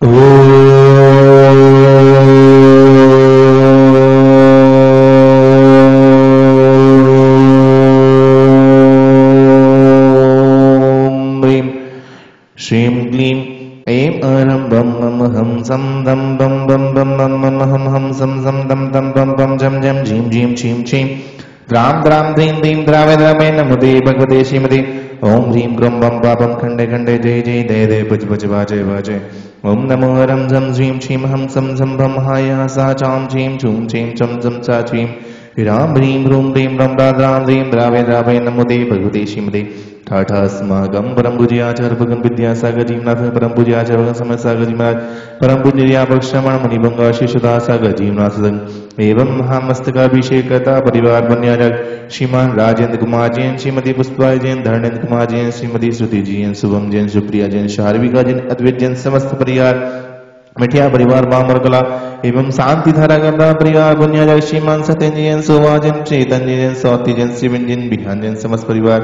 श्रीं क्लीं ऐं अरं बम मम हम सम दम बम बम बम मम मम हम सम सम दम दम बम बम जम जम झीं झीं छीं छीं द्रां द्रां द्रीं द्रीं द्रावे द्रावे नमोदे भगवते श्रीमते ओम ह्रीं ग्रौं बम पापं खंडे खंडे जय जय दय दय भज भज वाजय वाजय ओम नमो हरं झं झीं छीं हम सम सम भम हाया सा चां छीं छूं छीं छम छम सा छीं ह्रां ह्रीं ह्रूं ह्रीं ब्रं द्रां द्रीं द्रावे द्रावे नमोदे भगवते श्रीमते ठाठा अस्माकं परम पूज्य आचार्य भगवान विद्यासागर जीवनाथ परम पूज्य आचार्य भगवान समय सागर जी महाराज परम पूज्य श्रमण मुनिभंग शिशुदास सागर जीवनाथ एवं महामस्तकाभिषेकता परिवार बन्याजक श्रीमान राजेंद्र कुमार जैन श्रीमती पुष्पा जैन धर्मेंद्र कुमार जैन श्रीमती श्रुति जैन शुभम जैन सुप्रिया जैन शार्विका जैन अद्वैत जैन समस्त परिवार मिठिया परिवार बामर कला एवं शांति धारा करता परिवार बुनियाद श्रीमान सत्येंद्र जैन सोवाजन चैतन्य जैन सौती जैन शिवन जैन बिहान जैन समस्त परिवार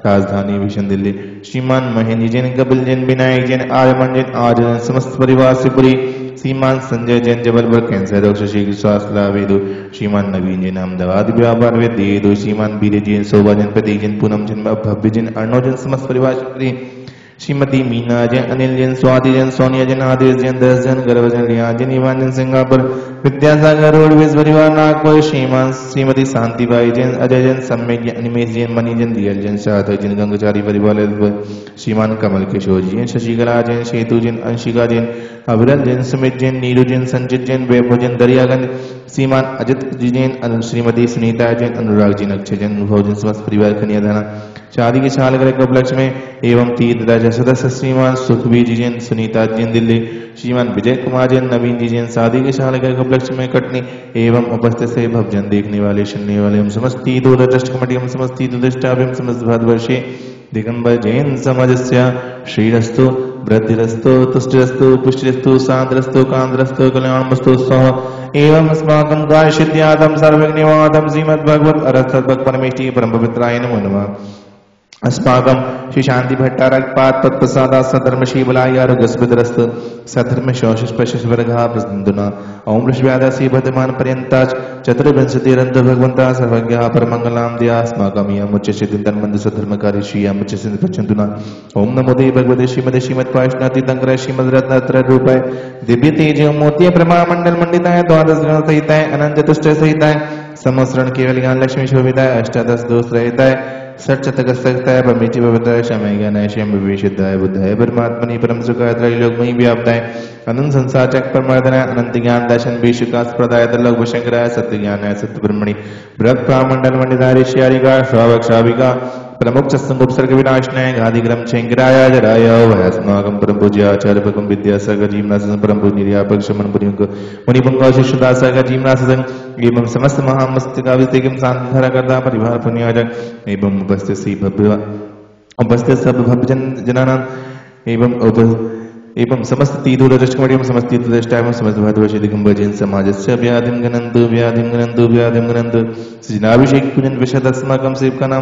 राजधानी विशन दिल्ली श्रीमान महेंद्र जैन कपिल जैन विनायक जैन आर्यमन जैन आज समस्त परिवार शिवपुरी श्रीमान संजय जैन जबलपुर कैंसर डॉक्टर श्री स्वास्थ्य वेदु श्रीमान नवीन जैन अहमदाबाद व्यापार वेद श्रीमान बीर जैन शोभा जैन प्रतीक जैन पूनम जैन भव्य जैन अर्णव जैन समस्त परिवार शिवपुरी श्रीमती मीना जैन अनिल जैन स्वाति जैन सोनिया जैन आदेश जैन 10 जन गर्भ जैन रिया जैन ईवान जैन सिंगापुर विद्यासागर रोडवेज परिवार नागपुर श्रीमान श्रीमती शांतिबाई जैन अजय जैन सम्यक जैन अनिमेश जैन मणि जैन रियल जैन साधक जैन गंगचारी परिवार श्रीमान कमल किशोर जैन शशिकला जैन सेतु जैन अंशिका जैन अविरल जैन सुमित जैन नीरू जैन संचित जैन वैभव जैन दरियागंज श्रीमान अजित जैन श्रीमती सुनीता जैन अनुराग जैन अक्षय जैन अनुभव जैन समस्त परिवार कन्यादाना शादी की साल के उपलक्ष्य में एवं तीर्थ राजा सदस्य श्रीमान सुखबीर जी जैन सुनीता जैन दिल्ली श्रीमान विजय कुमार जैन नवीन जी जैन शादी की साल के उपलक्ष्य में कटनी एवं उपस्थित से भवजन देखने वाले सुनने वाले हम समस्त ट्रस्ट कमेटी हम समस्त दृष्टाभिम समस्त भारतवर्षे दिगंबर जैन समाजस्य श्रीरस्तु वृद्धिरस्तु तुष्टिरस्तु पुष्टिरस्तु शांतिरस्तु कांतिरस्तु कल्याणमस्तु सह एवं अस्माकं कार्यसिद्ध्यार्थं सर्वज्ञवादं श्रीमद्भगवत् अरहत परमेष्टि परम पवित्राय नमो नमः अस्माकं श्री शांति भट्टारकपाद तत्प्रसादा सधर्म शीबलाय आरोग्यस्पदरस्त सधर्म शोषस्पशस्वर्गः प्रसन्दुना ओम ऋषव्यादा श्री वर्धमान पर्यन्ता चतुर्विंशतिरन्त भगवन्ता सर्वज्ञः परमंगलां दया अस्माकं यमुच्य सिद्धिं मंद सधर्मकारी श्री यमुच्य सिद्ध प्रचंदुना ओम नमो देव भगवते श्रीमते श्रीमद् श्रीमद् रत्नत्रय रूपाय दिव्य तेज मोतीय प्रमा मंडल मंडिताय द्वादश गण सहिताय अनंत चतुष्ट सहिताय समस्रण केवल ज्ञान लक्ष्मी शोभिताय अष्टादश दोष रहिताय सच्चतक सकताय परमेति पवित्राय शमय ज्ञानाय श्याम विवेशिताय बुद्धाय परमात्मनि परम सुखाय त्रैलोक्यमयि व्याप्ताय अनंत संसार चक्र परमार्दनाय अनंत ज्ञान दर्शन विश्वकास प्रदाय तल्लोक वशंकराय सत्य ज्ञानाय सत्य ब्रह्मणि बृहत् प्रामंडल मंडिताय श्यारिका श्रावक श्राविका प्रमुख उपसर्ग विनाशनाय गादिग्रम शंकराय जराय वयस्माकं परम पूज्य आचार्य भगवान विद्यासागर जीवनाथ परम पूज्य निर्यापक श्रमण मुनिभंग शिष्यदासागर जीवनाथ एवं समस्त महामस्तकाभिषेकं शांतिधारा करता परिवार पुण्याजक एवं उपस्थित सब भक्तजन जनानां एवं समस्त तीर्थदर्शक कमेटी समस्त तीर्थदृष्टाय समस्त भारतवर्ष दिगंबर जैन समाजस्य व्याधिं गणन्तु सृजनाभिषेक पूजन विशद अस्माकं सेवकानां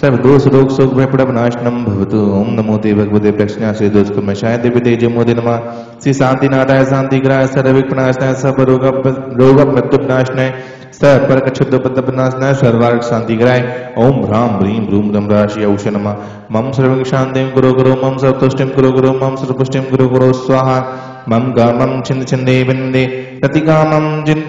सर्वदोष रोग शोक भयप्रणाशनं भवतु ओम नमो ते भगवते प्रक्षणाय श्री दोष कर्मशाय देवी तेजोमोदे नमः श्री शांतिनाथाय शांतिग्राय सर्वविघ्ननाशनाय सर्वरोग मृत्युनाशनाय सर्वपर क्षुद्रपद्मनाशनाय सर्वार्थ शांतिग्राय ओम ह्रां ह्रीं ब्रूं रमराशि औष नमः मम सर्वं शान्तिं कुरु गुरु मम सर्वतुष्टिं कुरु गुरु मम सर्वपुष्टिं कुरु गुरु स्वाहा मम कामं छिन्दे विन्दे प्रतिकामं जिन्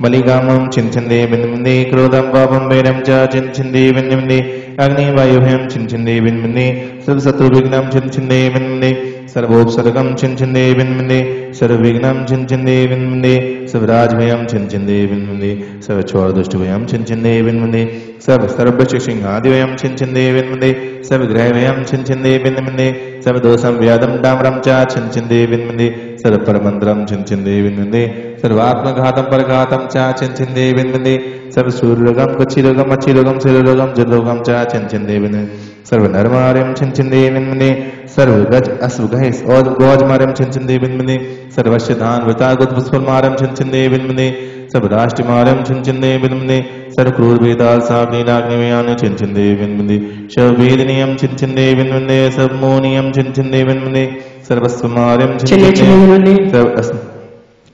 बलिकामं छिन्दे विन्दे क्रोधं पापं वैरं च छिन्दे विन्दे अग्निवायुभयं छिन्दे विन्दे सर्वशत्रुविघ्नं छिन्दे विन्दे सर्वोपसर्गं छिन्दे विन्दे सर्वविघ्नं छिन्दे विन्दे सर्वराजभयं छिन्दे विन्दे सर्वचोरदुष्टभयं छिन्दे विन्दे सर्वसिंहादिभयं छिन्दे विन्दे सर्वग्रहभयं छिन्दे विन्दे सर्वदोषं व्याधं डामरं च छिन्दे विन्दे सर्वपरमन्त्रं छिन्दे विन्दे सर्वात्मघातं परघातं च छिन्दे विन्दे सर्वसूर्यरोगं कच्छिरोगं मच्छिरोगं शिरोरोगं जलरोगं च छिन्दे विन्दे सर्वनरमार्यं छिन्दे विन्दे सर्वगज अश्वगज और गौजमार्यं छिन्दे विन्दे सर्वस्य धान वृतागुत पुष्पमार्यं छिन्दे विन्दे सब राष्ट्रमारम छिंचिंदे विनमदे सर्वक्रूर वेदाल साग्निनाग्निमयान छिंचिंदे विनमदे शवेदनियम छिंचिंदे विनमदे सर्वमोनियम छिंचिंदे विनमदे सर्वस्वमारम छिंचिंदे सर्व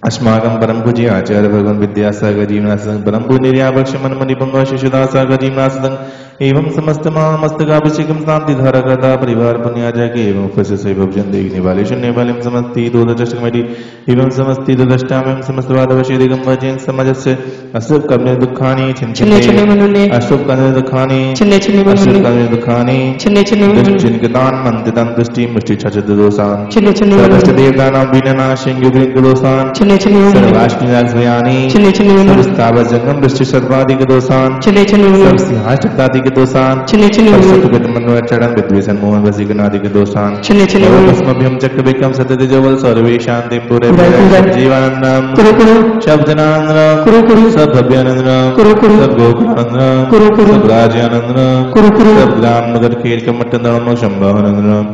अस्माकं परम पूज्य आचार्य भगवान विद्यासागर जीवनासदं परम पूज्य निर्यापक्ष मनमणि पंग शिशुदासागर जीवनासदं एवं समस्त मस्तकाभिषेकम शांति धारा करता परिवार पुण्याजक एवं उपस्थित से भजन देखने वाले सुनने वाले समस्ती दूरदर्शक कमेटी एवं समस्ती दूरदृष्टा एवं समस्त वादवशी दिगंबर जैन समाज से अशुभ कर्म दुखानी छिन्ने अशुभ कर्म दुखानी अशुभ कर्म दुखानी जिनके दान मंत्रदान दृष्टि मुष्टि छचद दोषान सर्वष्ट देवदानां विनाशां युगलिंग दोषान सर्वाष्टमीराजयानी सर्वस्ताव जंगम दृष्टि सर्वाधिक दोषान सर्वसिंहाष्टकादिक दोषान सर्वसुगत मनोचरण विद्वेषण मोहन वसीकनादिक दोषान सर्वस्मभ्यं चक्रविक्रम सततेजवल सर्वे शांति पूरे जीवानंदम शब्दनानंदम सब भव्यानंदम सब गोकुलानंदम सब राज्यानंदम सब ग्राम नगर खेल कमट्टनम शंभवानंदम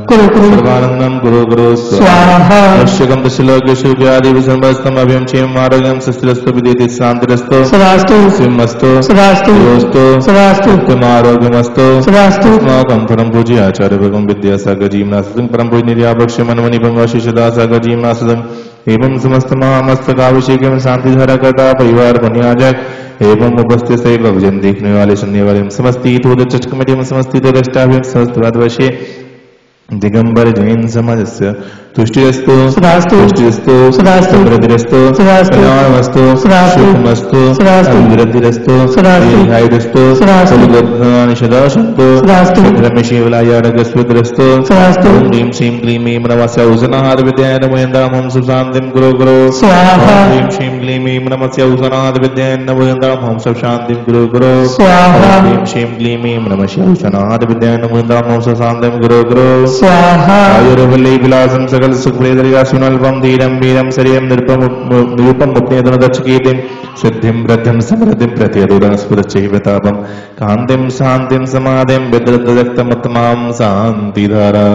सर्वानंदम गुरु गुरु स्वाहा अवश्यकम दशलोक शुभ्यादि विसंबस्तम अभ्यम क्षेम आरोग्यम सस्त्रस्तु विदिति शांतिरस्तु सदास्तु सिमस्तु सदास्तु योस्तु सदास्तु आरोग्यमस्तु सदास्तु अस्माकं परम पूज्य आचार्य भगवान विद्यासागर जीवनासदं परम पूज्य निर्यापक्ष मनमणि पंग शिशुदासागर जीवनासदं एवं समस्त महामस्तकाभिषेक में शांति धारा करता परिवार पुण्याजक एवं उपस्थित सही भजन देखने वाले सुनने वाले समस्ती दूरदर्शक कमेटी में समस्ती दृष्टाभ्यम समस्त भारतवर्षे दिगंबर जैन समाजस्य तुष्टिरस्तु तुष्टिरस्तु समृद्धिरस्तु कल्याणमस्तु सुखमस्तु अभिवृद्धिरस्तु दीर्घायुरस्तु फलगोधनानि सदा सन्तु रमेशेवलायारगस्वद्रस्तु ओम ह्रीं श्रीं क्लीं ऐं नमस्य औषधाद विद्याय नमो यन्दामं सुशान्तिं गुरो गुरो स्वाहा ह्रीं श्रीं क्लीं ऐं नमस्य औषधाद विद्याय नमो यन्दामं सुशान्तिं गुरो गुरो स्वाहा ह्रीं श्रीं क्लीं ऐं नमस्य औषधाद विद्याय नमो यन्दामं सुशान्तिं गुरो गुरो स्वाहा आयुर्वल्ली विलासं सकल सुखप्रियदरिका सुनल्पम धीरम वीरम शरीरम निरुपम मुक्तिदक्षकीर्तिम सिद्धिं वृद्धिं समृद्धिं प्रत्यदुरस्फुरच्चैवतापं कान्तिं शान्तिं समाधिं विद्रदक्तमुत्तमां शान्तिधारा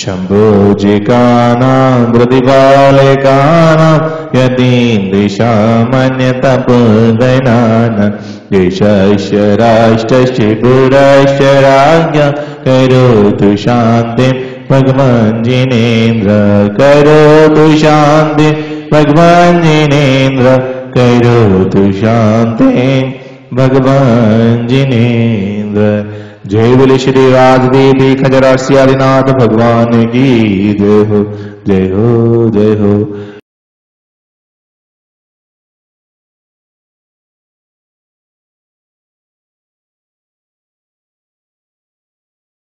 शम्भोजिकानां प्रतिपालकानां यतीन्द्रिशामन्यतपदनानां देशस्य राष्ट्रस्य पुरस्य राज्ञा करोतु शान्तिं भगवान जिनेन्द्र करोतु शांति भगवान जिनेन्द्र करोतु शांति भगवान जिनेन्द्र जय बोले श्री राजदेवी खजरास्यादिनाथ भगवान की जय हो जय हो जय हो।